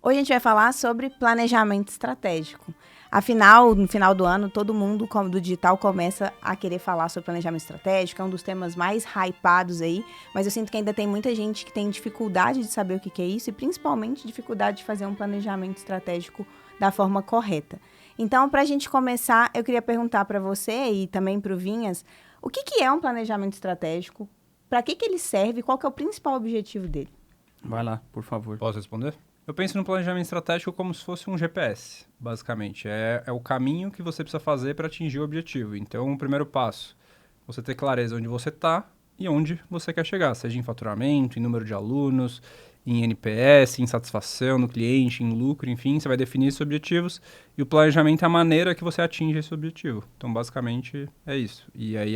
Hoje a gente vai falar sobre planejamento estratégico. Afinal, no final do ano, todo mundo do digital começa a querer falar sobre planejamento estratégico, é um dos temas mais hypados aí, mas eu sinto que ainda tem muita gente que tem dificuldade de saber o que é isso e principalmente dificuldade de fazer um planejamento estratégico da forma correta. Então, para a gente começar, eu queria perguntar para você e também para o Vinhas, o que é um planejamento estratégico, para que ele serve e qual que é o principal objetivo dele? Vai lá, por favor. Posso responder? Eu penso no planejamento estratégico como se fosse um GPS, basicamente. É o caminho que você precisa fazer para atingir o objetivo. Então, o primeiro passo, você ter clareza onde você está e onde você quer chegar, seja em faturamento, em número de alunos, em NPS, em satisfação do cliente, em lucro, enfim, você vai definir esses objetivos e o planejamento é a maneira que você atinge esse objetivo. Então, basicamente, é isso. E aí,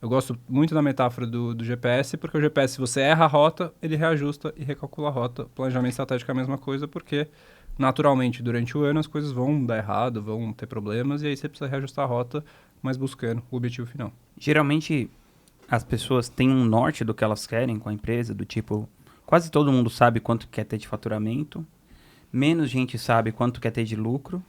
eu gosto muito da metáfora do GPS, porque o GPS, se você erra a rota, ele reajusta e recalcula a rota. O planejamento estratégico é a mesma coisa, porque naturalmente, durante o ano, as coisas vão dar errado, vão ter problemas, e aí você precisa reajustar a rota, mas buscando o objetivo final. Geralmente, as pessoas têm um norte do que elas querem com a empresa, do tipo, quase todo mundo sabe quanto quer ter de faturamento, menos gente sabe quanto quer ter de lucro,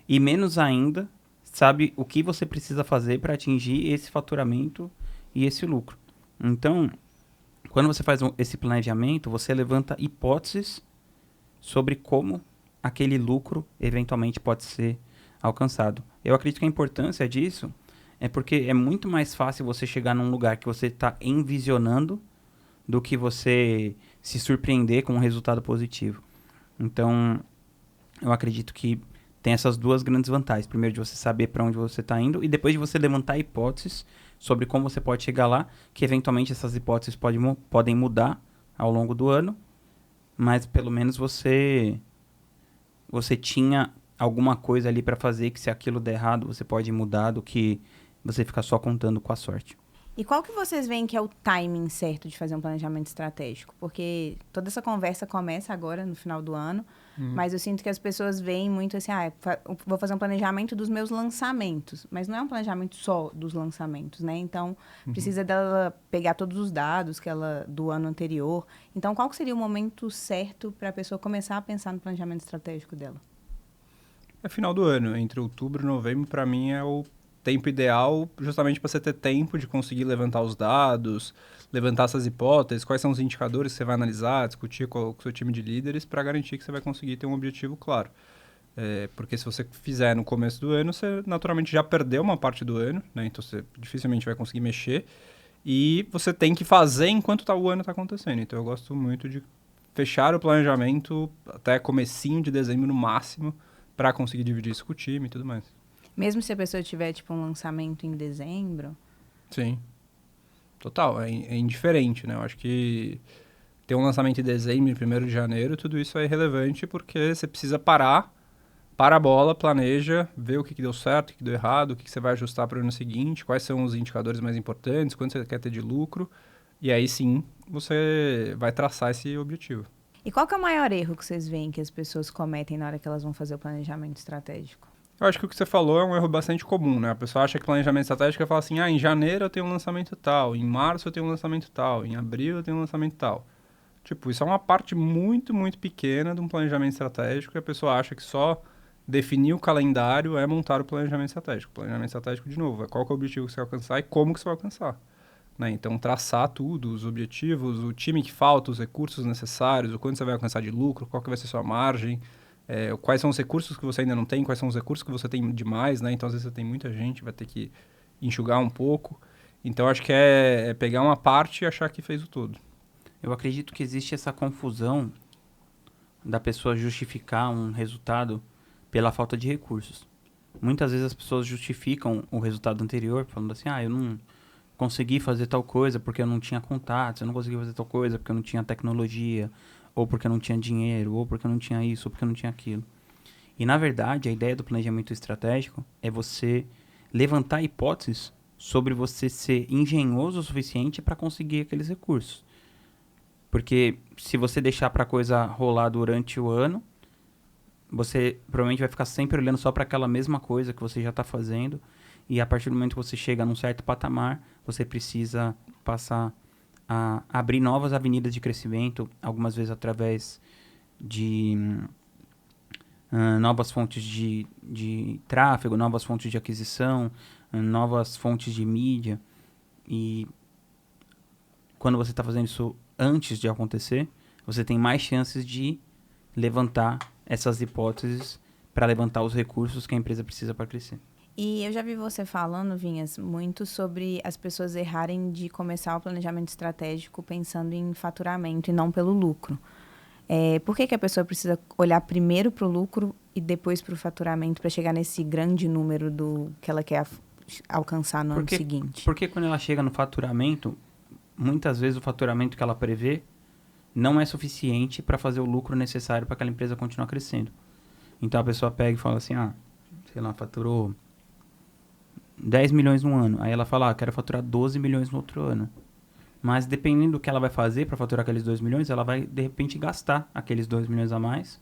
e menos ainda sabe o que você precisa fazer para atingir esse faturamento e esse lucro. Então, quando você faz esse planejamento, você levanta hipóteses sobre como aquele lucro eventualmente pode ser alcançado. Eu acredito que a importância disso é porque é muito mais fácil você chegar num lugar que você está envisionando do que você se surpreender com um resultado positivo. Então, eu acredito que tem essas duas grandes vantagens. Primeiro, de você saber para onde você está indo e depois de você levantar hipóteses sobre como você pode chegar lá, que eventualmente essas hipóteses podem mudar ao longo do ano, mas pelo menos você tinha alguma coisa ali para fazer que se aquilo der errado, você pode mudar do que você ficar só contando com a sorte. E qual que vocês veem que é o timing certo de fazer um planejamento estratégico? Porque toda essa conversa começa agora, no final do ano, mas eu sinto que as pessoas veem muito assim, vou fazer um planejamento dos meus lançamentos, mas não é um planejamento só dos lançamentos, né? Então, precisa dela pegar todos os dados do ano anterior. Então, qual que seria o momento certo para a pessoa começar a pensar no planejamento estratégico dela? É final do ano, entre outubro e novembro, para mim é o tempo ideal, justamente para você ter tempo de conseguir levantar os dados, levantar essas hipóteses, quais são os indicadores que você vai analisar, discutir com o seu time de líderes para garantir que você vai conseguir ter um objetivo claro. Porque se você fizer no começo do ano, você naturalmente já perdeu uma parte do ano, né? Então você dificilmente vai conseguir mexer e você tem que fazer enquanto o ano está acontecendo. Então eu gosto muito de fechar o planejamento até comecinho de dezembro no máximo para conseguir dividir isso com o time e tudo mais. Mesmo se a pessoa tiver, tipo, um lançamento em dezembro? Sim. Total, é indiferente, né? Eu acho que ter um lançamento em dezembro, em 1º de janeiro, tudo isso é irrelevante porque você precisa parar, para a bola, planeja, vê o que deu certo, o que deu errado, o que você vai ajustar para o ano seguinte, quais são os indicadores mais importantes, quanto você quer ter de lucro, e aí sim você vai traçar esse objetivo. E qual que é o maior erro que vocês veem que as pessoas cometem na hora que elas vão fazer o planejamento estratégico? Eu acho que o que você falou é um erro bastante comum, né? A pessoa acha que planejamento estratégico é falar assim, em janeiro eu tenho um lançamento tal, em março eu tenho um lançamento tal, em abril eu tenho um lançamento tal. Tipo, isso é uma parte muito, muito pequena de um planejamento estratégico e a pessoa acha que só definir o calendário é montar o planejamento estratégico. O planejamento estratégico, de novo, é qual que é o objetivo que você vai alcançar e como que você vai alcançar. Né? Então, traçar tudo, os objetivos, o time que falta, os recursos necessários, o quanto você vai alcançar de lucro, qual que vai ser sua margem, quais são os recursos que você ainda não tem, quais são os recursos que você tem demais, né? Então, às vezes você tem muita gente, vai ter que enxugar um pouco. Então, acho que é pegar uma parte e achar que fez o todo. Eu acredito que existe essa confusão da pessoa justificar um resultado pela falta de recursos. Muitas vezes as pessoas justificam o resultado anterior falando assim, eu não consegui fazer tal coisa porque eu não tinha contatos, eu não consegui fazer tal coisa porque eu não tinha tecnologia, ou porque eu não tinha dinheiro, ou porque eu não tinha isso, ou porque eu não tinha aquilo. E, na verdade, a ideia do planejamento estratégico é você levantar hipóteses sobre você ser engenhoso o suficiente para conseguir aqueles recursos. Porque se você deixar para a coisa rolar durante o ano, você provavelmente vai ficar sempre olhando só para aquela mesma coisa que você já está fazendo. E a partir do momento que você chega num certo patamar, você precisa passar a abrir novas avenidas de crescimento, algumas vezes através de novas fontes de tráfego, novas fontes de aquisição, novas fontes de mídia. E quando você está fazendo isso antes de acontecer, você tem mais chances de levantar essas hipóteses para levantar os recursos que a empresa precisa para crescer. E eu já vi você falando, Vinhas, muito sobre as pessoas errarem de começar o planejamento estratégico pensando em faturamento e não pelo lucro. Por que a pessoa precisa olhar primeiro para o lucro e depois para o faturamento para chegar nesse grande número do que ela quer alcançar no ano seguinte? Porque quando ela chega no faturamento, muitas vezes o faturamento que ela prevê não é suficiente para fazer o lucro necessário para aquela empresa continuar crescendo. Então a pessoa pega e fala assim, sei lá, faturou 10 milhões no ano. Aí ela fala, quero faturar 12 milhões no outro ano. Mas dependendo do que ela vai fazer para faturar aqueles 2 milhões, ela vai, de repente, gastar aqueles 2 milhões a mais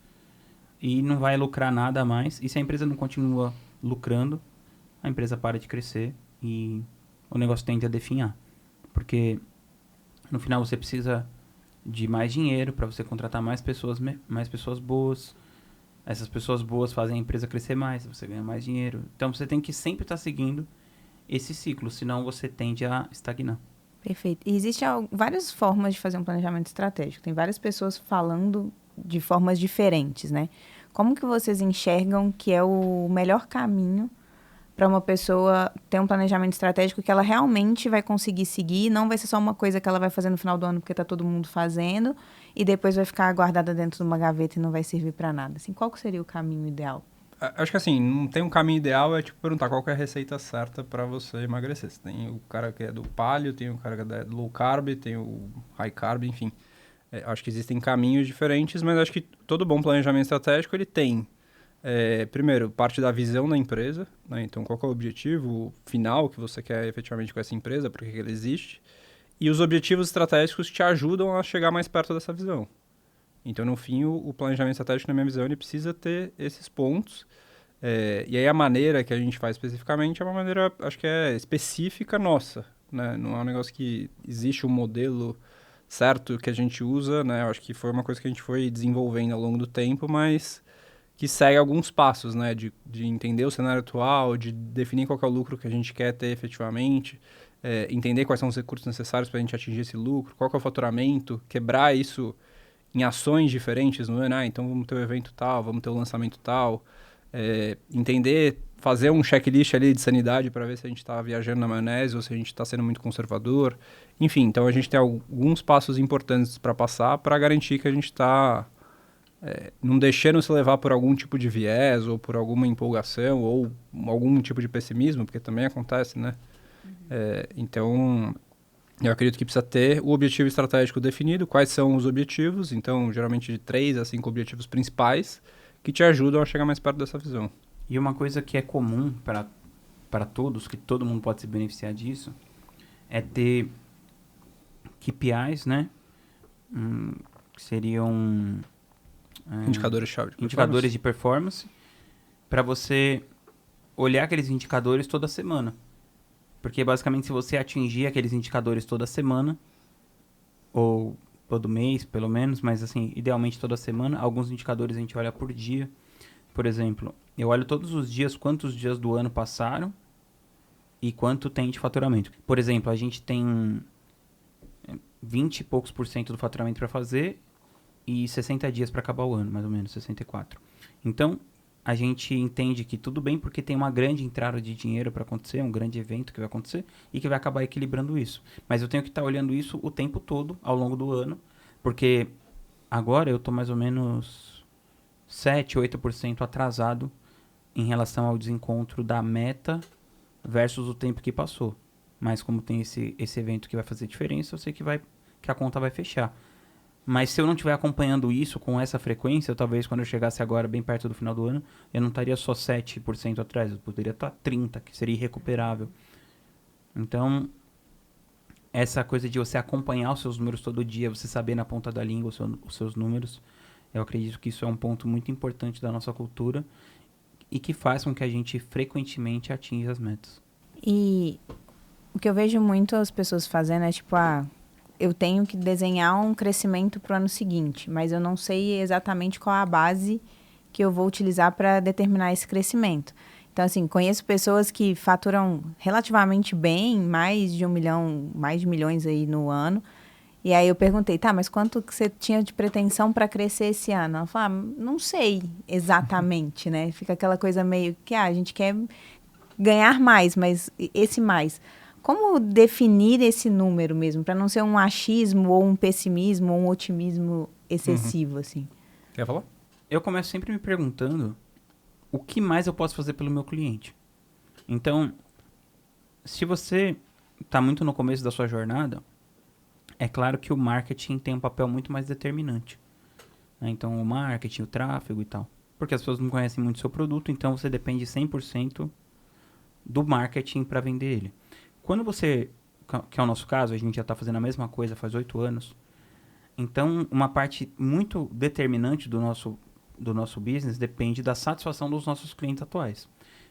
e não vai lucrar nada a mais. E se a empresa não continua lucrando, a empresa para de crescer e o negócio tende a definhar. Porque no final você precisa de mais dinheiro para você contratar mais pessoas boas. Essas pessoas boas fazem a empresa crescer mais, você ganha mais dinheiro. Então você tem que sempre estar seguindo esse ciclo, senão você tende a estagnar. Perfeito. E existem várias formas de fazer um planejamento estratégico. Tem várias pessoas falando de formas diferentes, né? Como que vocês enxergam que é o melhor caminho para uma pessoa ter um planejamento estratégico que ela realmente vai conseguir seguir, não vai ser só uma coisa que ela vai fazer no final do ano porque está todo mundo fazendo e depois vai ficar guardada dentro de uma gaveta e não vai servir para nada? Assim, qual que seria o caminho ideal? Acho que assim, não tem um caminho ideal, é tipo perguntar qual que é a receita certa para você emagrecer. Você tem o cara que é do paleo, tem o cara que é do low carb, tem o high carb, enfim. Acho que existem caminhos diferentes, mas acho que todo bom planejamento estratégico, ele tem, primeiro, parte da visão da empresa, né? Então, qual que é o objetivo final que você quer efetivamente com essa empresa, por que ela existe, e os objetivos estratégicos te ajudam a chegar mais perto dessa visão. Então, no fim, o planejamento estratégico, na minha visão, ele precisa ter esses pontos. E aí, a maneira que a gente faz especificamente é uma maneira, acho que é específica nossa, né? Não é um negócio que existe um modelo certo que a gente usa, né? Eu acho que foi uma coisa que a gente foi desenvolvendo ao longo do tempo, mas que segue alguns passos, né? De entender o cenário atual, de definir qual que é o lucro que a gente quer ter efetivamente, entender quais são os recursos necessários para a gente atingir esse lucro, qual que é o faturamento, quebrar isso em ações diferentes no ano. Então vamos ter o evento tal, vamos ter o lançamento tal. Entender, fazer um checklist ali de sanidade para ver se a gente está viajando na maionese ou se a gente está sendo muito conservador. Enfim, então a gente tem alguns passos importantes para passar para garantir que a gente está não deixando se levar por algum tipo de viés ou por alguma empolgação ou algum tipo de pessimismo, porque também acontece, né? Então, eu acredito que precisa ter o objetivo estratégico definido, quais são os objetivos, então, geralmente de 3 a 5 objetivos principais que te ajudam a chegar mais perto dessa visão. E uma coisa que é comum para todos, que todo mundo pode se beneficiar disso, é ter KPIs, né? Que seriam indicadores de performance, para você olhar aqueles indicadores toda semana. Porque, basicamente, se você atingir aqueles indicadores toda semana, ou todo mês, pelo menos, mas, assim, idealmente toda semana, alguns indicadores a gente olha por dia. Por exemplo, eu olho todos os dias quantos dias do ano passaram e quanto tem de faturamento. Por exemplo, a gente tem 20 e poucos % do faturamento para fazer e 60 dias para acabar o ano, mais ou menos, 64. Então, a gente entende que tudo bem porque tem uma grande entrada de dinheiro para acontecer, um grande evento que vai acontecer e que vai acabar equilibrando isso. Mas eu tenho que estar olhando isso o tempo todo, ao longo do ano, porque agora eu estou mais ou menos 7, 8% atrasado em relação ao desencontro da meta versus o tempo que passou. Mas como tem esse evento que vai fazer diferença, eu sei que a conta vai fechar. Mas se eu não estiver acompanhando isso com essa frequência, talvez quando eu chegasse agora bem perto do final do ano, eu não estaria só 7% atrás, eu poderia estar 30%, que seria irrecuperável. Então, essa coisa de você acompanhar os seus números todo dia, você saber na ponta da língua os seus números, eu acredito que isso é um ponto muito importante da nossa cultura e que faz com que a gente frequentemente atinja as metas. E o que eu vejo muito as pessoas fazendo é tipo, eu tenho que desenhar um crescimento para o ano seguinte, mas eu não sei exatamente qual a base que eu vou utilizar para determinar esse crescimento. Então, assim, conheço pessoas que faturam relativamente bem, mais de 1 milhão, mais de milhões aí no ano. E aí eu perguntei, tá, mas quanto que você tinha de pretensão para crescer esse ano? Ela falou, não sei exatamente, né? Fica aquela coisa meio que, a gente quer ganhar mais, mas esse mais. Como definir esse número mesmo, para não ser um achismo ou um pessimismo ou um otimismo excessivo, assim? Quer falar? Eu começo sempre me perguntando o que mais eu posso fazer pelo meu cliente. Então, se você está muito no começo da sua jornada, é claro que o marketing tem um papel muito mais determinante, né? Então, o marketing, o tráfego e tal. Porque as pessoas não conhecem muito o seu produto, então você depende 100% do marketing para vender ele. Quando você, que é o nosso caso, a gente já está fazendo a mesma coisa faz 8 anos, então uma parte muito determinante do nosso business depende da satisfação dos nossos clientes atuais.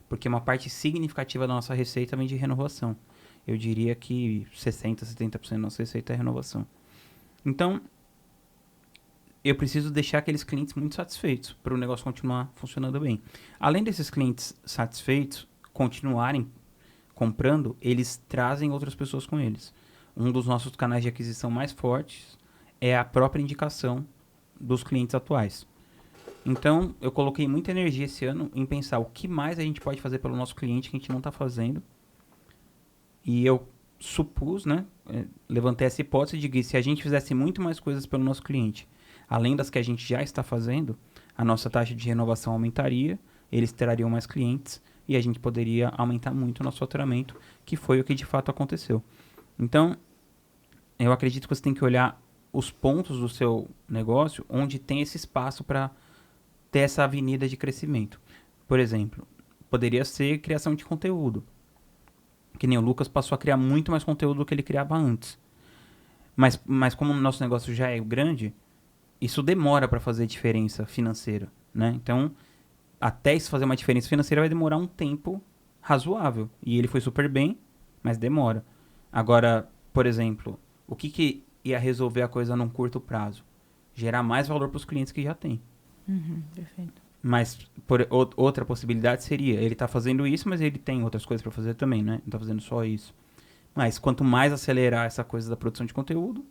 Porque uma parte significativa da nossa receita vem de renovação. Eu diria que 60%, 70% da nossa receita é renovação. Então, eu preciso deixar aqueles clientes muito satisfeitos para o negócio continuar funcionando bem. Além desses clientes satisfeitos continuarem comprando, eles trazem outras pessoas com eles. Um dos nossos canais de aquisição mais fortes é a própria indicação dos clientes atuais. Então, eu coloquei muita energia esse ano em pensar o que mais a gente pode fazer pelo nosso cliente que a gente não está fazendo. E eu supus, né, levantei essa hipótese de que se a gente fizesse muito mais coisas pelo nosso cliente, além das que a gente já está fazendo, a nossa taxa de renovação aumentaria, eles trariam mais clientes e a gente poderia aumentar muito o nosso faturamento, que foi o que de fato aconteceu. Então, eu acredito que você tem que olhar os pontos do seu negócio onde tem esse espaço para ter essa avenida de crescimento. Por exemplo, poderia ser criação de conteúdo. Que nem o Lucas passou a criar muito mais conteúdo do que ele criava antes. Mas como o nosso negócio já é grande, isso demora para fazer diferença financeira, né? Então, até isso fazer uma diferença financeira vai demorar um tempo razoável. E ele foi super bem, mas demora. Agora, por exemplo, o que ia resolver a coisa num curto prazo? Gerar mais valor para os clientes que já tem. Perfeito. Mas outra possibilidade seria, ele está fazendo isso, mas ele tem outras coisas para fazer também, né? Não está fazendo só isso. Mas quanto mais acelerar essa coisa da produção de conteúdo,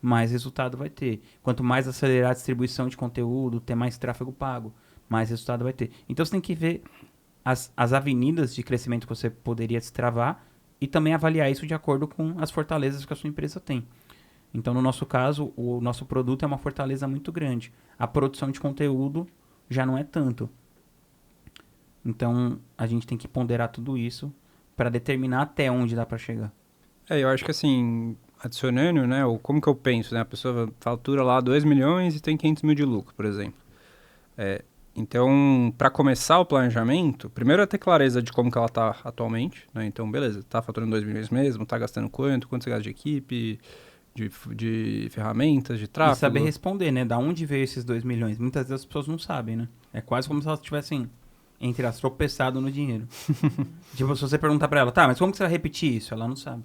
mais resultado vai ter. Quanto mais acelerar a distribuição de conteúdo, ter mais tráfego pago, mais resultado vai ter. Então você tem que ver as avenidas de crescimento que você poderia destravar e também avaliar isso de acordo com as fortalezas que a sua empresa tem. Então, no nosso caso, o nosso produto é uma fortaleza muito grande. A produção de conteúdo já não é tanto. Então, a gente tem que ponderar tudo isso para determinar até onde dá para chegar. Eu acho que assim, adicionando, né, como que eu penso, né, a pessoa fatura lá 2 milhões e tem 500 mil de lucro, por exemplo. Então, para começar o planejamento, primeiro é ter clareza de como que ela está atualmente, né, então, beleza, está faturando 2 milhões mesmo, está gastando quanto você gasta de equipe, de ferramentas, de tráfego. E saber responder, né, da onde veio esses 2 milhões. Muitas vezes as pessoas não sabem, né, é quase como se elas tivessem, entre as, tropeçado no dinheiro. Tipo, se você perguntar para ela, tá, mas como que você vai repetir isso? Ela não sabe.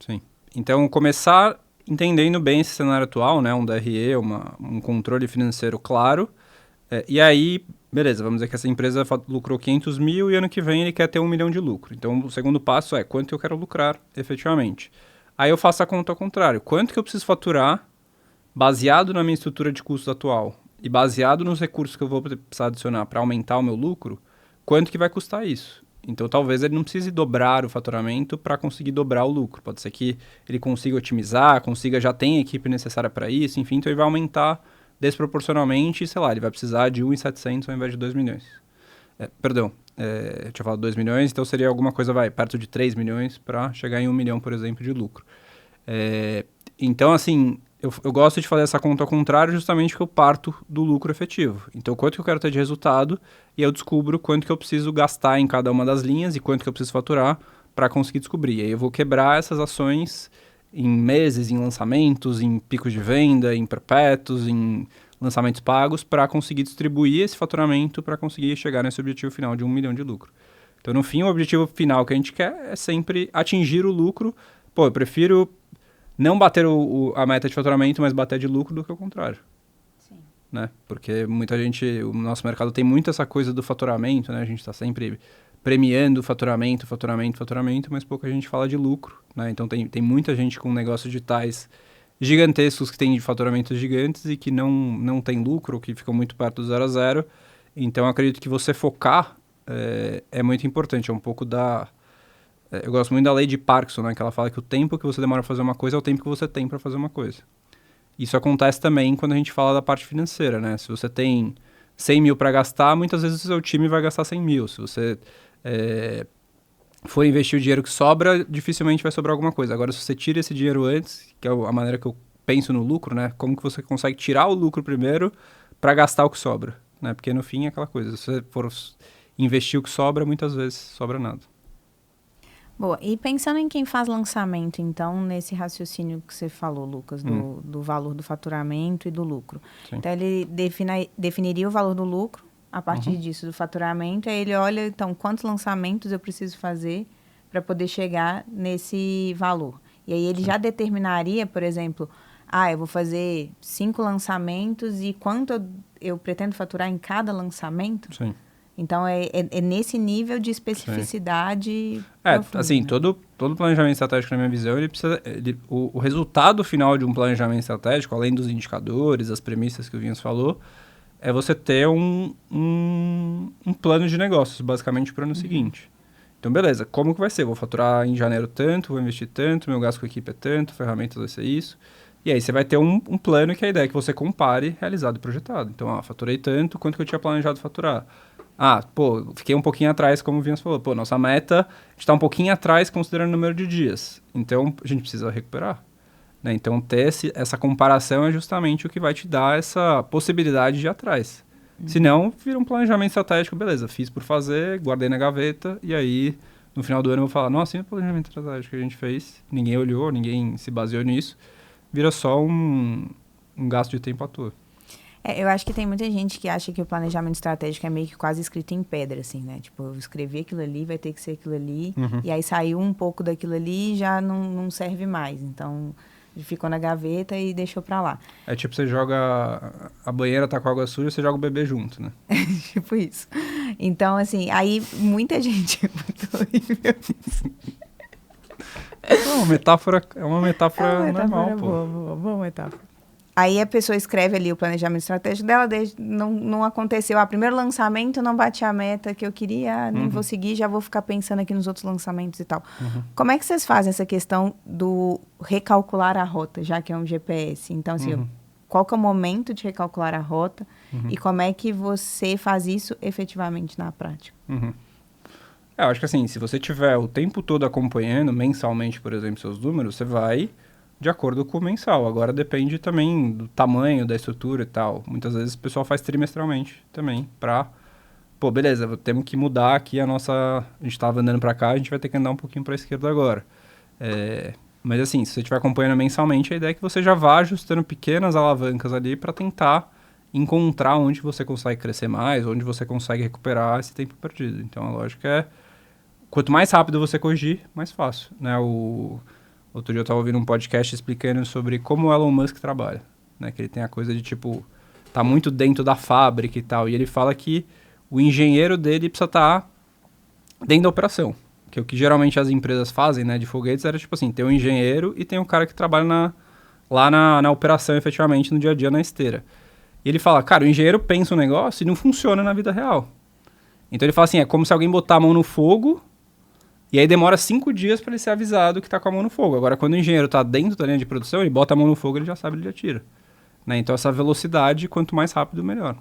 Sim. Então, começar entendendo bem esse cenário atual, né, um DRE, um controle financeiro claro. E aí, beleza, vamos dizer que essa empresa lucrou 500 mil e ano que vem ele quer ter 1 milhão de lucro. Então, o segundo passo é quanto eu quero lucrar efetivamente. Aí eu faço a conta ao contrário. Quanto que eu preciso faturar baseado na minha estrutura de custos atual e baseado nos recursos que eu vou precisar adicionar para aumentar o meu lucro, quanto que vai custar isso? Então, talvez ele não precise dobrar o faturamento para conseguir dobrar o lucro. Pode ser que ele consiga otimizar, já tenha a equipe necessária para isso, enfim, então ele vai aumentar desproporcionalmente, sei lá, ele vai precisar de 1.700 ao invés de 2 milhões. Eu tinha falado 2 milhões, então seria alguma coisa, perto de 3 milhões para chegar em 1 milhão, por exemplo, de lucro. Então, assim, eu gosto de fazer essa conta ao contrário justamente porque eu parto do lucro efetivo. Então, quanto que eu quero ter de resultado e eu descubro quanto que eu preciso gastar em cada uma das linhas e quanto que eu preciso faturar para conseguir descobrir. E aí eu vou quebrar essas ações em meses, em lançamentos, em picos de venda, em perpétuos, em lançamentos pagos para conseguir distribuir esse faturamento para conseguir chegar nesse objetivo final de 1 milhão de lucro. Então, no fim, o objetivo final que a gente quer é sempre atingir o lucro. Eu prefiro não bater a meta de faturamento, mas bater de lucro do que o contrário. Sim. né? Porque muita gente, o nosso mercado tem muito essa coisa do faturamento, né? A gente está sempre premiando faturamento, mas pouca gente fala de lucro, né? Então tem muita gente com negócios digitais gigantescos que tem faturamentos gigantes e que não tem lucro, que ficam muito perto do 0 a 0. Então, eu acredito que você focar é muito importante. É um pouco eu gosto muito da lei de Parkinson, né? Que ela fala que o tempo que você demora a fazer uma coisa é o tempo que você tem para fazer uma coisa. Isso acontece também quando a gente fala da parte financeira, né? Se você tem 100 mil para gastar, muitas vezes o seu time vai gastar 100 mil. Se você for investir o dinheiro que sobra, dificilmente vai sobrar alguma coisa. Agora, se você tira esse dinheiro antes, que é a maneira que eu penso no lucro, né? Como que você consegue tirar o lucro primeiro para gastar o que sobra, né? Porque no fim é aquela coisa, se você for investir o que sobra, muitas vezes sobra nada. Boa, e pensando em quem faz lançamento, então, nesse raciocínio que você falou, Lucas, do valor do faturamento e do lucro. Sim. Então, ele definiria o valor do lucro a partir disso, do faturamento, aí ele olha, então, quantos lançamentos eu preciso fazer para poder chegar nesse valor. E aí ele já determinaria, por exemplo, eu vou fazer 5 lançamentos e quanto eu pretendo faturar em cada lançamento? Sim. Então, é nesse nível de especificidade profunda, assim, né? todo planejamento estratégico, na minha visão, ele precisa... o resultado final de um planejamento estratégico, além dos indicadores, as premissas que o Vinhas falou, é você ter um plano de negócios, basicamente, para o ano seguinte. Então, beleza, como que vai ser? Vou faturar em janeiro tanto, vou investir tanto, meu gasto com a equipe é tanto, ferramentas vai ser isso. E aí você vai ter um plano que a ideia é que você compare realizado e projetado. Então, faturei tanto, quanto que eu tinha planejado faturar? Fiquei um pouquinho atrás, como o Vinhas falou. Nossa meta, a gente está um pouquinho atrás considerando o número de dias. Então, a gente precisa recuperar. Né? Então, ter essa comparação é justamente o que vai te dar essa possibilidade de ir atrás. Senão, vira um planejamento estratégico, beleza, fiz por fazer, guardei na gaveta, e aí, no final do ano, eu vou falar, nossa, e o planejamento estratégico que a gente fez? Ninguém olhou, ninguém se baseou nisso. Vira só um gasto de tempo à toa. Eu acho que tem muita gente que acha que o planejamento estratégico é meio que quase escrito em pedra, assim, né? Tipo, eu escrevi aquilo ali, vai ter que ser aquilo ali, e aí saiu um pouco daquilo ali e já não serve mais. Então, ficou na gaveta e deixou pra lá. É tipo, você joga... A banheira tá com água suja, você joga o bebê junto, né? Tipo isso. Então, assim, aí muita gente... Muito horrível isso. É uma metáfora normal, pô. Boa metáfora. Aí a pessoa escreve ali o planejamento estratégico dela, não aconteceu. Primeiro lançamento, não bati a meta que eu queria, nem vou seguir, já vou ficar pensando aqui nos outros lançamentos e tal. Como é que vocês fazem essa questão do recalcular a rota, já que é um GPS? Então, assim, qual que é o momento de recalcular a rota e como é que você faz isso efetivamente na prática? Eu acho que assim, se você tiver o tempo todo acompanhando, mensalmente, por exemplo, seus números, você vai de acordo com o mensal. Agora depende também do tamanho, da estrutura e tal. Muitas vezes o pessoal faz trimestralmente também, beleza, temos que mudar aqui a gente estava andando para cá, a gente vai ter que andar um pouquinho para a esquerda agora. Mas assim, se você estiver acompanhando mensalmente, a ideia é que você já vá ajustando pequenas alavancas ali para tentar encontrar onde você consegue crescer mais, onde você consegue recuperar esse tempo perdido. Então, a lógica é, quanto mais rápido você corrigir, mais fácil, né? Outro dia eu estava ouvindo um podcast explicando sobre como o Elon Musk trabalha, né? Que ele tem a coisa de, tipo, tá muito dentro da fábrica e tal. E ele fala que o engenheiro dele precisa estar dentro da operação. Que o que geralmente as empresas fazem, né, de foguetes, era tipo assim, tem um engenheiro e tem um cara que trabalha lá na operação, efetivamente, no dia a dia, na esteira. E ele fala, cara, o engenheiro pensa um negócio e não funciona na vida real. Então ele fala assim, é como se alguém botar a mão no fogo e aí demora 5 dias para ele ser avisado que tá com a mão no fogo. Agora, quando o engenheiro tá dentro da linha de produção, ele bota a mão no fogo, ele já sabe, ele já tira. Né? Então, essa velocidade, quanto mais rápido, melhor.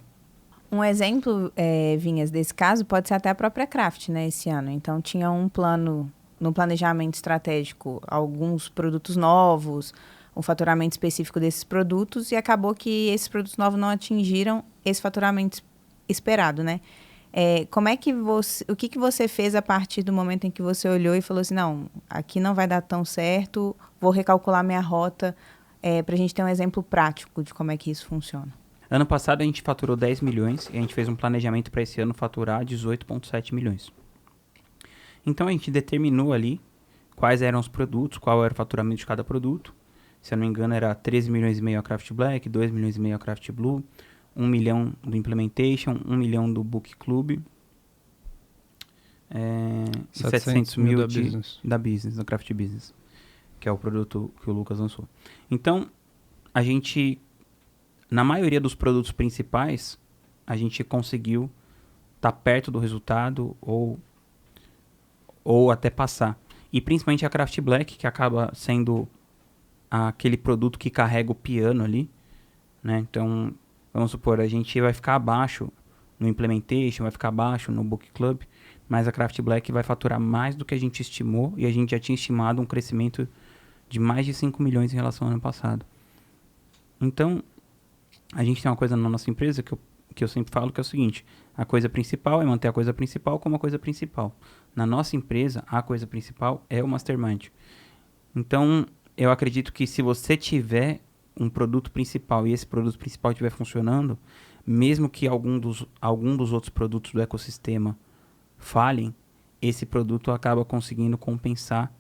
Um exemplo, Vinhas, desse caso, pode ser até a própria Craft, né, esse ano. Então, tinha um plano, no planejamento estratégico, alguns produtos novos, um faturamento específico desses produtos, e acabou que esses produtos novos não atingiram esse faturamento esperado, né? Como é que o que você fez a partir do momento em que você olhou e falou assim, não, aqui não vai dar tão certo, vou recalcular minha rota, para a gente ter um exemplo prático de como é que isso funciona? Ano passado a gente faturou 10 milhões e a gente fez um planejamento para esse ano faturar 18,7 milhões. Então a gente determinou ali quais eram os produtos, qual era o faturamento de cada produto. Se eu não me engano era 13 milhões e meio a Craft Black, 2 milhões e meio a Craft Blue, 1 milhão do Implementation, 1 milhão do Book Club, e 700 mil da Business, do Craft Business, que é o produto que o Lucas lançou. Então, a gente, na maioria dos produtos principais, a gente conseguiu estar perto do resultado ou até passar. E principalmente a Craft Black, que acaba sendo aquele produto que carrega o piano ali, né? Então, vamos supor, a gente vai ficar abaixo no Implementation, vai ficar abaixo no Book Club, mas a Craft Black vai faturar mais do que a gente estimou, e a gente já tinha estimado um crescimento de mais de 5 milhões em relação ao ano passado. Então, a gente tem uma coisa na nossa empresa que eu sempre falo, que é o seguinte: a coisa principal é manter a coisa principal como a coisa principal. Na nossa empresa, a coisa principal é o Mastermind. Então, eu acredito que se você tiver um produto principal e esse produto principal estiver funcionando, mesmo que algum dos outros produtos do ecossistema falhem, esse produto acaba conseguindo compensar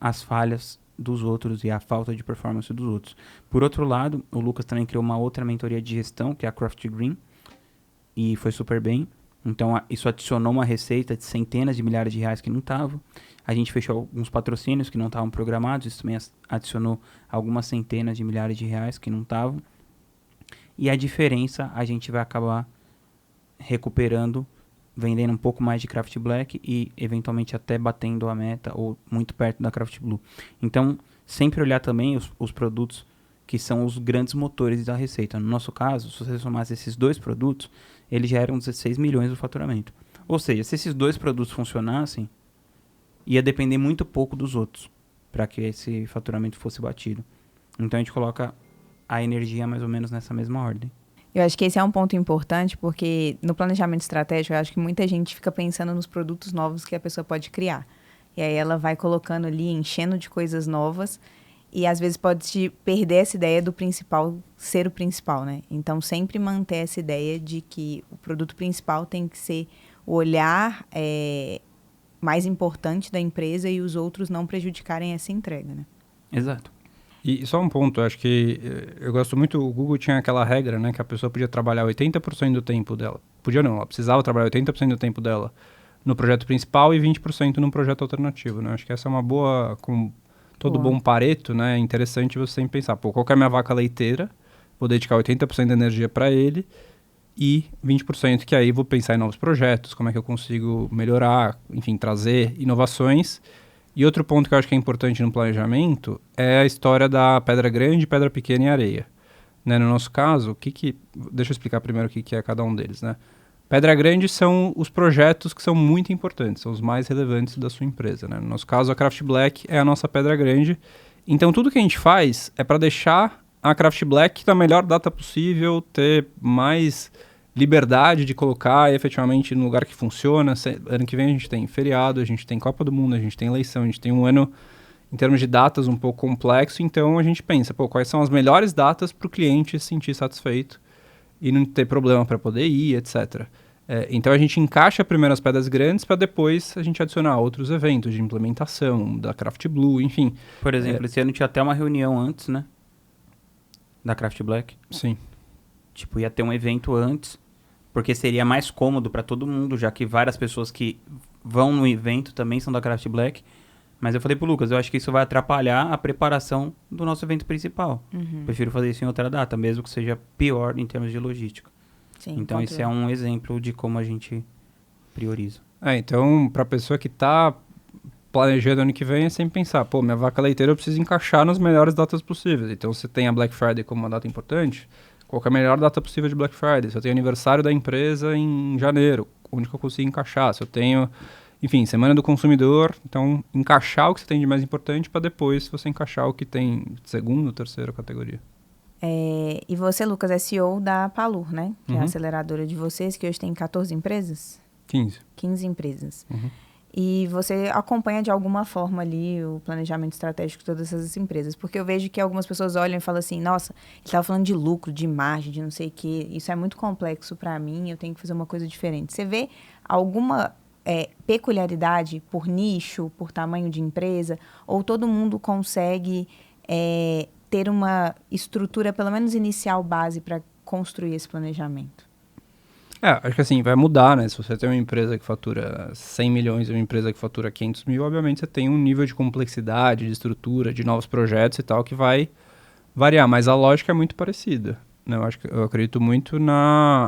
as falhas dos outros e a falta de performance dos outros. Por outro lado, o Lucas também criou uma outra mentoria de gestão, que é a Craft Green, e foi super bem. Então, isso adicionou uma receita de centenas de milhares de reais que não estavam. A gente fechou alguns patrocínios que não estavam programados, isso também adicionou algumas centenas de milhares de reais que não estavam. E a diferença a gente vai acabar recuperando, vendendo um pouco mais de Craft Black e eventualmente até batendo a meta ou muito perto da Craft Blue. Então, sempre olhar também os produtos que são os grandes motores da receita. No nosso caso, se você somasse esses dois produtos, eles já eram 16 milhões do faturamento. Ou seja, se esses dois produtos funcionassem, ia depender muito pouco dos outros para que esse faturamento fosse batido. Então, a gente coloca a energia mais ou menos nessa mesma ordem. Eu acho que esse é um ponto importante, porque no planejamento estratégico, eu acho que muita gente fica pensando nos produtos novos que a pessoa pode criar. E aí ela vai colocando ali, enchendo de coisas novas, e às vezes pode se perder essa ideia do principal ser o principal, né? Então, sempre manter essa ideia de que o produto principal tem que ser o olhar mais importante da empresa e os outros não prejudicarem essa entrega, né? Exato. E só um ponto, acho que eu gosto muito, o Google tinha aquela regra, né, que a pessoa podia trabalhar 80% do tempo dela. Podia não, ela precisava trabalhar 80% do tempo dela no projeto principal e 20% num projeto alternativo, né? Acho que essa é uma boa, com todo bom Pareto, né? É interessante você sempre pensar, qual que é a minha vaca leiteira? Vou dedicar 80% da energia para ele e 20% que aí vou pensar em novos projetos, como é que eu consigo melhorar, enfim, trazer inovações. E outro ponto que eu acho que é importante no planejamento é a história da pedra grande, pedra pequena e areia. Né? No nosso caso, deixa eu explicar primeiro o que é cada um deles. Né? Pedra grande são os projetos que são muito importantes, são os mais relevantes da sua empresa. Né? No nosso caso, a Craft Black é a nossa pedra grande. Então, tudo que a gente faz é para deixar a Craft Black na melhor data possível, ter mais liberdade de colocar efetivamente no lugar que funciona. Ano que vem a gente tem feriado, a gente tem Copa do Mundo, a gente tem eleição, a gente tem um ano, em termos de datas, um pouco complexo. Então, a gente pensa, quais são as melhores datas para o cliente se sentir satisfeito e não ter problema para poder ir, etc. Então, a gente encaixa primeiro as pedras grandes para depois a gente adicionar outros eventos de implementação, da Craft Blue, enfim. Por exemplo, esse ano tinha até uma reunião antes, né? Da Craft Black. Sim. Tipo, ia ter um evento antes, porque seria mais cômodo para todo mundo, já que várias pessoas que vão no evento também são da Craft Black. Mas eu falei pro Lucas, eu acho que isso vai atrapalhar a preparação do nosso evento principal. Prefiro fazer isso em outra data, mesmo que seja pior em termos de logística. Sim, então, esse é um exemplo de como a gente prioriza. Então, para a pessoa que está planejando ano que vem, é sempre pensar, minha vaca leiteira eu preciso encaixar nas melhores datas possíveis. Então, você tem a Black Friday como uma data importante, qual que é a melhor data possível de Black Friday? Se eu tenho aniversário da empresa em janeiro, onde que eu consigo encaixar? Se eu tenho, enfim, Semana do Consumidor, então encaixar o que você tem de mais importante para depois você encaixar o que tem de segunda ou terceira categoria. E você, Lucas, é CEO da Palur, né? Que é a aceleradora de vocês, que hoje tem 14 empresas? 15. 15 empresas. E você acompanha de alguma forma ali o planejamento estratégico de todas essas empresas. Porque eu vejo que algumas pessoas olham e falam assim, nossa, ele estava falando de lucro, de margem, de não sei o quê. Isso é muito complexo para mim, eu tenho que fazer uma coisa diferente. Você vê alguma peculiaridade por nicho, por tamanho de empresa? Ou todo mundo consegue ter uma estrutura, pelo menos inicial, base para construir esse planejamento? Acho que assim, vai mudar, né? Se você tem uma empresa que fatura 100 milhões e uma empresa que fatura 500 mil, obviamente você tem um nível de complexidade, de estrutura, de novos projetos e tal que vai variar, mas a lógica é muito parecida, né? Eu acredito muito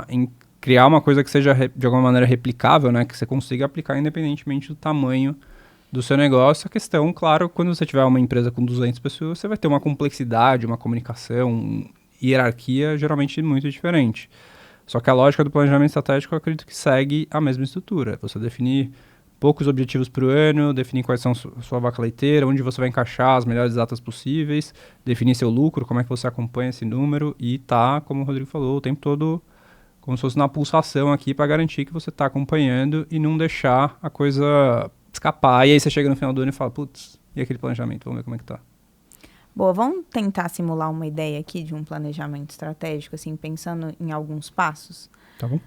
em criar uma coisa que seja de alguma maneira replicável, né? Que você consiga aplicar independentemente do tamanho do seu negócio. A questão, claro, quando você tiver uma empresa com 200 pessoas, você vai ter uma complexidade, uma comunicação, hierarquia geralmente muito diferente. Só que a lógica do planejamento estratégico eu acredito que segue a mesma estrutura. Você definir poucos objetivos para o ano, definir quais são sua vaca leiteira, onde você vai encaixar as melhores datas possíveis, definir seu lucro, como é que você acompanha esse número e tá, como o Rodrigo falou, o tempo todo como se fosse na pulsação aqui para garantir que você está acompanhando e não deixar a coisa escapar. E aí você chega no final do ano e fala, putz, e aquele planejamento? Vamos ver como é que tá. Boa, vamos tentar simular uma ideia aqui de um planejamento estratégico, assim, pensando em alguns passos. Tá bom.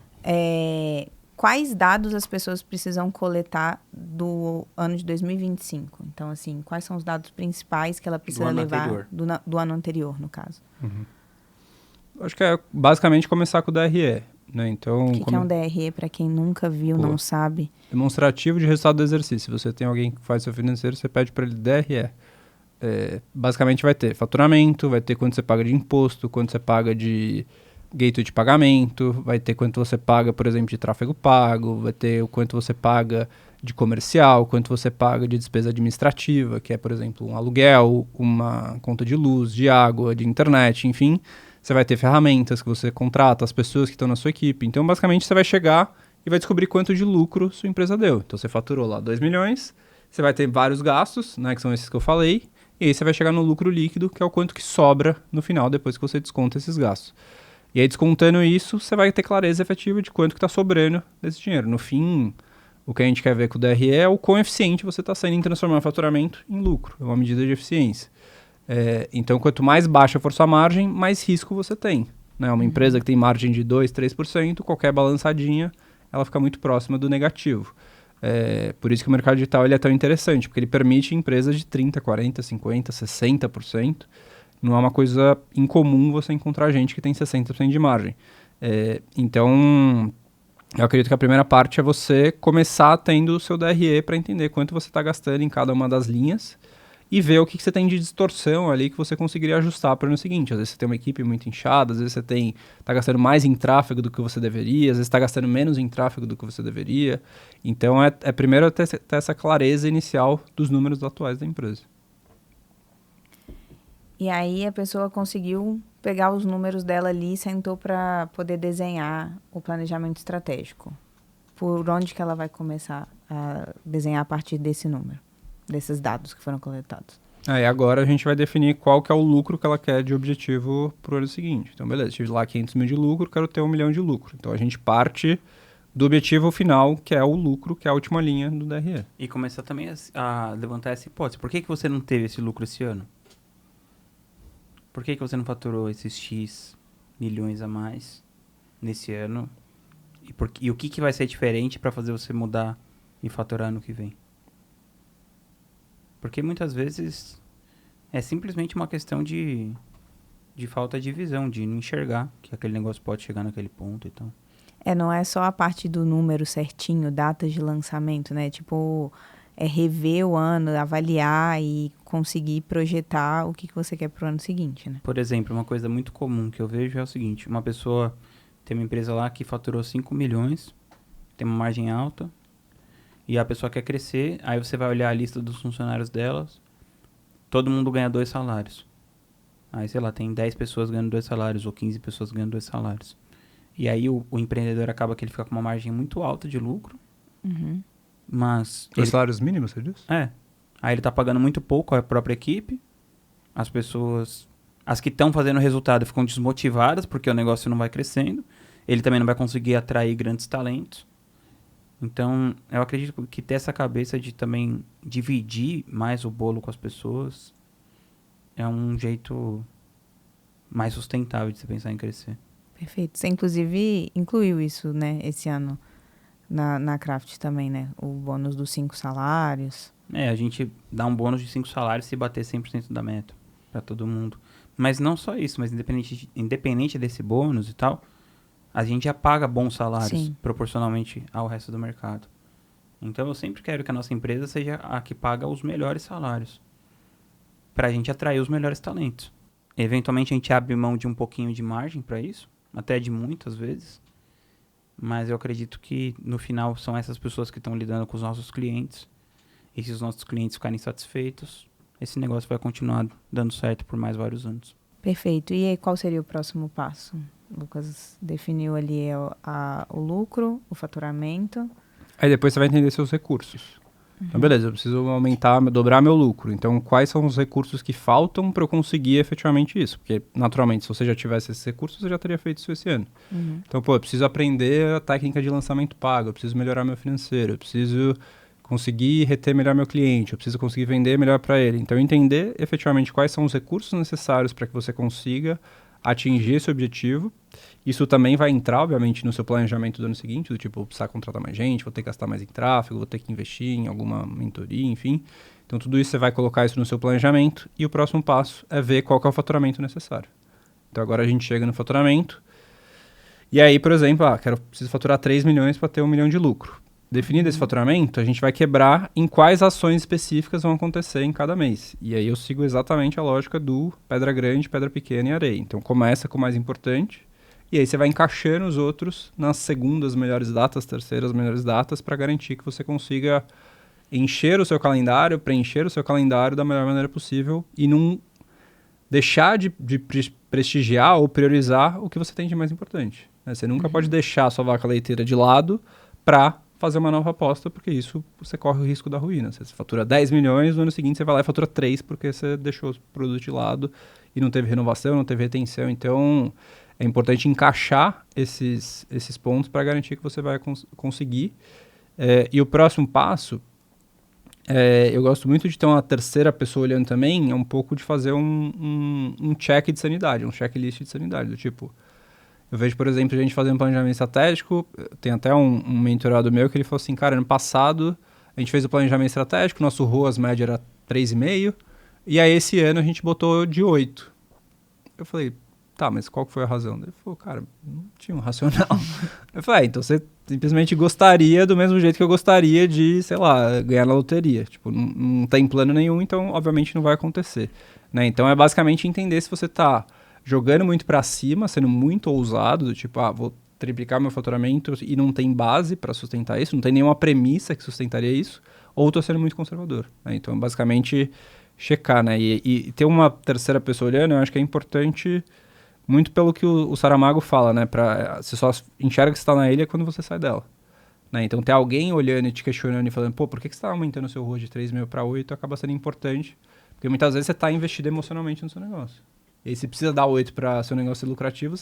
Quais dados as pessoas precisam coletar do ano de 2025? Então, assim, quais são os dados principais que ela precisa levar do ano anterior, no caso? Acho que é basicamente começar com o DRE. Né? Então, o que é um DRE, para quem nunca viu, não sabe? Demonstrativo de resultado do exercício. Se você tem alguém que faz seu financeiro, você pede para ele DRE. Basicamente vai ter faturamento, vai ter quanto você paga de imposto, quanto você paga de gateway de pagamento, vai ter quanto você paga, por exemplo, de tráfego pago, vai ter o quanto você paga de comercial, quanto você paga de despesa administrativa, que é, por exemplo, um aluguel, uma conta de luz, de água, de internet, enfim. Você vai ter ferramentas que você contrata, as pessoas que estão na sua equipe. Então, basicamente, você vai chegar e vai descobrir quanto de lucro sua empresa deu. Então, você faturou lá 2 milhões, você vai ter vários gastos, né, que são esses que eu falei, e aí você vai chegar no lucro líquido, que é o quanto que sobra no final, depois que você desconta esses gastos. E aí, descontando isso, você vai ter clareza efetiva de quanto que está sobrando desse dinheiro. No fim, o que a gente quer ver com o DRE é o quão eficiente você está sendo em transformar o faturamento em lucro. É uma medida de eficiência. Então, quanto mais baixa for sua margem, mais risco você tem. Né? Uma empresa que tem margem de 2%, 3%, qualquer balançadinha, ela fica muito próxima do negativo. Por isso que o mercado digital ele é tão interessante, porque ele permite empresas de 30%, 40%, 50%, 60%. Não é uma coisa incomum você encontrar gente que tem 60% de margem. Então, eu acredito que a primeira parte é você começar tendo o seu DRE para entender quanto você está gastando em cada uma das linhas e ver o que você tem de distorção ali que você conseguiria ajustar para o ano seguinte. Às vezes você tem uma equipe muito inchada, às vezes você está gastando mais em tráfego do que você deveria, às vezes está gastando menos em tráfego do que você deveria. Então, primeiro ter essa clareza inicial dos números atuais da empresa. E aí a pessoa conseguiu pegar os números dela ali e sentou para poder desenhar o planejamento estratégico. Por onde que ela vai começar a desenhar a partir desse número, desses dados que foram coletados? Aí agora a gente vai definir qual que é o lucro que ela quer de objetivo para o ano seguinte. Então, beleza, tive lá 500 mil de lucro, quero ter 1 milhão de lucro. Então, a gente parte do objetivo final, que é o lucro, que é a última linha do DRE. E começar também a levantar essa hipótese. Por que você não teve esse lucro esse ano? Por que você não faturou esses X milhões a mais nesse ano? E o que vai ser diferente para fazer você mudar e faturar ano que vem? Porque muitas vezes é simplesmente uma questão de falta de visão, de não enxergar que aquele negócio pode chegar naquele ponto e tal. Não é só a parte do número certinho, datas de lançamento, né? Tipo, rever o ano, avaliar e conseguir projetar o que você quer pro ano seguinte, né? Por exemplo, uma coisa muito comum que eu vejo é o seguinte, uma pessoa tem uma empresa lá que faturou 5 milhões, tem uma margem alta, e a pessoa quer crescer, aí você vai olhar a lista dos funcionários delas, todo mundo ganha 2 salários. Aí, sei lá, tem 10 pessoas ganhando 2 salários, ou 15 pessoas ganhando 2 salários. E aí o empreendedor acaba que ele fica com uma margem muito alta de lucro, mas... 2 salários mínimos, você diz? Aí ele tá pagando muito pouco a própria equipe, as pessoas... As que estão fazendo resultado ficam desmotivadas, porque o negócio não vai crescendo, ele também não vai conseguir atrair grandes talentos. Então, eu acredito que ter essa cabeça de também dividir mais o bolo com as pessoas é um jeito mais sustentável de você pensar em crescer. Perfeito. Você, inclusive, incluiu isso, né, esse ano na Craft também, né? O bônus dos 5 salários. A gente dá um bônus de 5 salários se bater 100% da meta para todo mundo. Mas não só isso, mas independente desse bônus e tal, a gente já paga bons salários Sim. proporcionalmente ao resto do mercado. Então eu sempre quero que a nossa empresa seja a que paga os melhores salários, para a gente atrair os melhores talentos. Eventualmente a gente abre mão de um pouquinho de margem para isso, até de muitas vezes, mas eu acredito que no final são essas pessoas que estão lidando com os nossos clientes, e se os nossos clientes ficarem satisfeitos, esse negócio vai continuar dando certo por mais vários anos. Perfeito. E aí, qual seria o próximo passo? O Lucas definiu ali o lucro, o faturamento. Aí depois você vai entender seus recursos. Então, beleza, eu preciso dobrar meu lucro. Então, quais são os recursos que faltam para eu conseguir efetivamente isso? Porque, naturalmente, se você já tivesse esses recursos, você já teria feito isso esse ano. Então, eu preciso aprender a técnica de lançamento pago, eu preciso melhorar meu financeiro, eu preciso conseguir reter melhor meu cliente, eu preciso conseguir vender melhor para ele. Então, entender efetivamente quais são os recursos necessários para que você consiga atingir esse objetivo. Isso também vai entrar, obviamente, no seu planejamento do ano seguinte, do tipo, vou precisar contratar mais gente, vou ter que gastar mais em tráfego, vou ter que investir em alguma mentoria, enfim. Então, tudo isso você vai colocar isso no seu planejamento e o próximo passo é ver qual que é o faturamento necessário. Então, agora a gente chega no faturamento e aí, por exemplo, preciso faturar 3 milhões para ter 1 milhão de lucro. Definido esse faturamento, a gente vai quebrar em quais ações específicas vão acontecer em cada mês. E aí eu sigo exatamente a lógica do pedra grande, pedra pequena e areia. Então, começa com o mais importante. E aí você vai encaixando os outros nas segundas melhores datas, terceiras melhores datas, para garantir que você consiga encher o seu calendário, preencher o seu calendário da melhor maneira possível e não deixar de prestigiar ou priorizar o que você tem de mais importante. Né? Você nunca pode deixar a sua vaca leiteira de lado para fazer uma nova aposta, porque isso você corre o risco da ruína. Você fatura 10 milhões, no ano seguinte você vai lá e fatura 3, porque você deixou o produto de lado e não teve renovação, não teve retenção. Então, é importante encaixar esses pontos para garantir que você vai conseguir. E o próximo passo, eu gosto muito de ter uma terceira pessoa olhando também, é um pouco de fazer um check de sanidade, um checklist de sanidade, do tipo... Eu vejo, por exemplo, a gente fazendo um planejamento estratégico, tem até um mentorado meu que ele falou assim, cara, ano passado a gente fez o planejamento estratégico, nosso ROAS média era 3,5, e aí esse ano a gente botou de 8. Eu falei, tá, mas qual que foi a razão? Ele falou, cara, não tinha um racional. Eu falei, então você simplesmente gostaria do mesmo jeito que eu gostaria de, sei lá, ganhar na loteria. Tipo, não tem plano nenhum, então obviamente não vai acontecer. Né? Então é basicamente entender se você tá jogando muito para cima, sendo muito ousado, do tipo, vou triplicar meu faturamento e não tem base para sustentar isso, não tem nenhuma premissa que sustentaria isso, ou estou sendo muito conservador. Né? Então, basicamente, checar, né? E ter uma terceira pessoa olhando, eu acho que é importante, muito pelo que o Saramago fala, né? Você só enxerga que você está na ilha quando você sai dela. Né? Então, ter alguém olhando e te questionando e falando, por que você está aumentando o seu ROAS de 3 mil para 8, acaba sendo importante, porque muitas vezes você está investido emocionalmente no seu negócio. E aí, se precisa dar 8 para seu negócio ser lucrativo,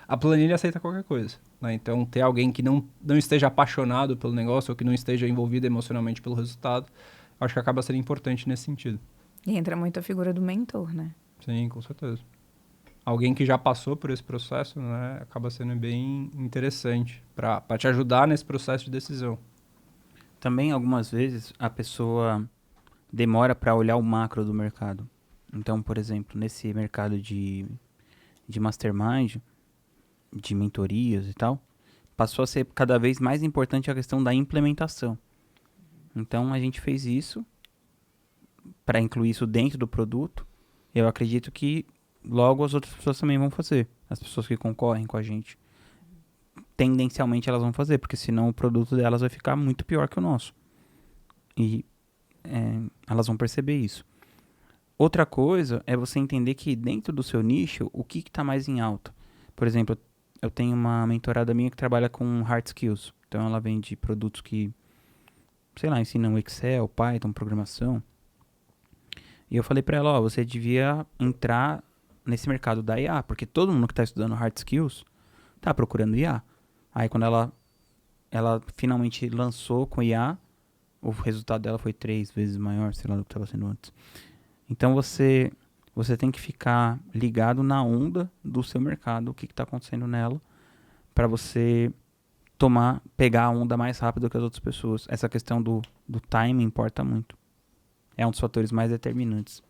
a planilha aceita qualquer coisa. Né? Então, ter alguém que não esteja apaixonado pelo negócio ou que não esteja envolvido emocionalmente pelo resultado, acho que acaba sendo importante nesse sentido. E entra muito a figura do mentor, né? Sim, com certeza. Alguém que já passou por esse processo, né, acaba sendo bem interessante para te ajudar nesse processo de decisão. Também, algumas vezes, a pessoa demora para olhar o macro do mercado. Então, por exemplo, nesse mercado de mastermind, de mentorias e tal, passou a ser cada vez mais importante a questão da implementação. Então, a gente fez isso para incluir isso dentro do produto. Eu acredito que logo as outras pessoas também vão fazer. As pessoas que concorrem com a gente. Tendencialmente elas vão fazer, porque senão o produto delas vai ficar muito pior que o nosso. E elas vão perceber isso. Outra coisa é você entender que dentro do seu nicho, o que está mais em alta. Por exemplo, eu tenho uma mentorada minha que trabalha com hard skills. Então ela vende produtos que, sei lá, ensinam Excel, Python, programação. E eu falei pra ela, você devia entrar nesse mercado da IA, porque todo mundo que está estudando hard skills está procurando IA. Aí quando ela finalmente lançou com IA, o resultado dela foi 3 vezes maior, sei lá, do que estava sendo antes. Então você tem que ficar ligado na onda do seu mercado, o que está acontecendo nela, para você pegar a onda mais rápido que as outras pessoas. Essa questão do timing importa muito. É um dos fatores mais determinantes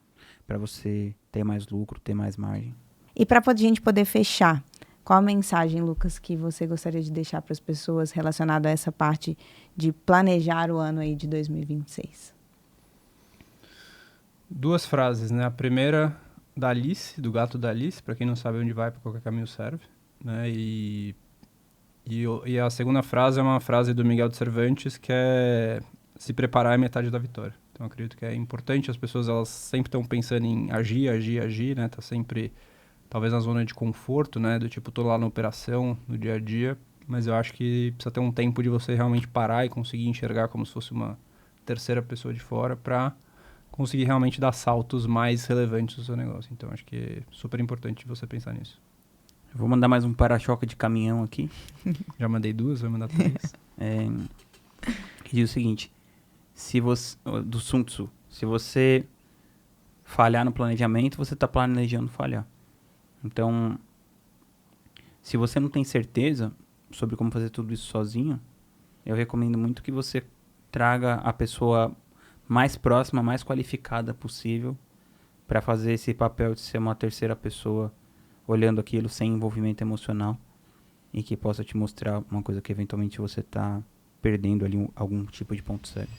para você ter mais lucro, ter mais margem. E para a gente poder fechar, qual a mensagem, Lucas, que você gostaria de deixar para as pessoas relacionada a essa parte de planejar o ano aí de 2026? 2 frases, né? A primeira da Alice, do gato da Alice, para quem não sabe onde vai, para qualquer caminho serve, né? E a segunda frase é uma frase do Miguel de Cervantes, que é: se preparar é metade da vitória. Então, eu acredito que é importante, as pessoas elas sempre estão pensando em agir, né? Tá sempre, talvez, na zona de conforto, né? Do tipo, tô lá na operação, no dia a dia, mas eu acho que precisa ter um tempo de você realmente parar e conseguir enxergar como se fosse uma terceira pessoa de fora para conseguir realmente dar saltos mais relevantes no seu negócio. Então, acho que é super importante você pensar nisso. Eu vou mandar mais um para-choque de caminhão aqui. Já mandei 2, vai mandar 3. Que diz o seguinte, do Sun Tzu, se você falhar no planejamento, você está planejando falhar. Então, se você não tem certeza sobre como fazer tudo isso sozinho, eu recomendo muito que você traga a pessoa mais próxima, mais qualificada possível para fazer esse papel de ser uma terceira pessoa olhando aquilo sem envolvimento emocional e que possa te mostrar uma coisa que eventualmente você está perdendo ali algum tipo de ponto cego.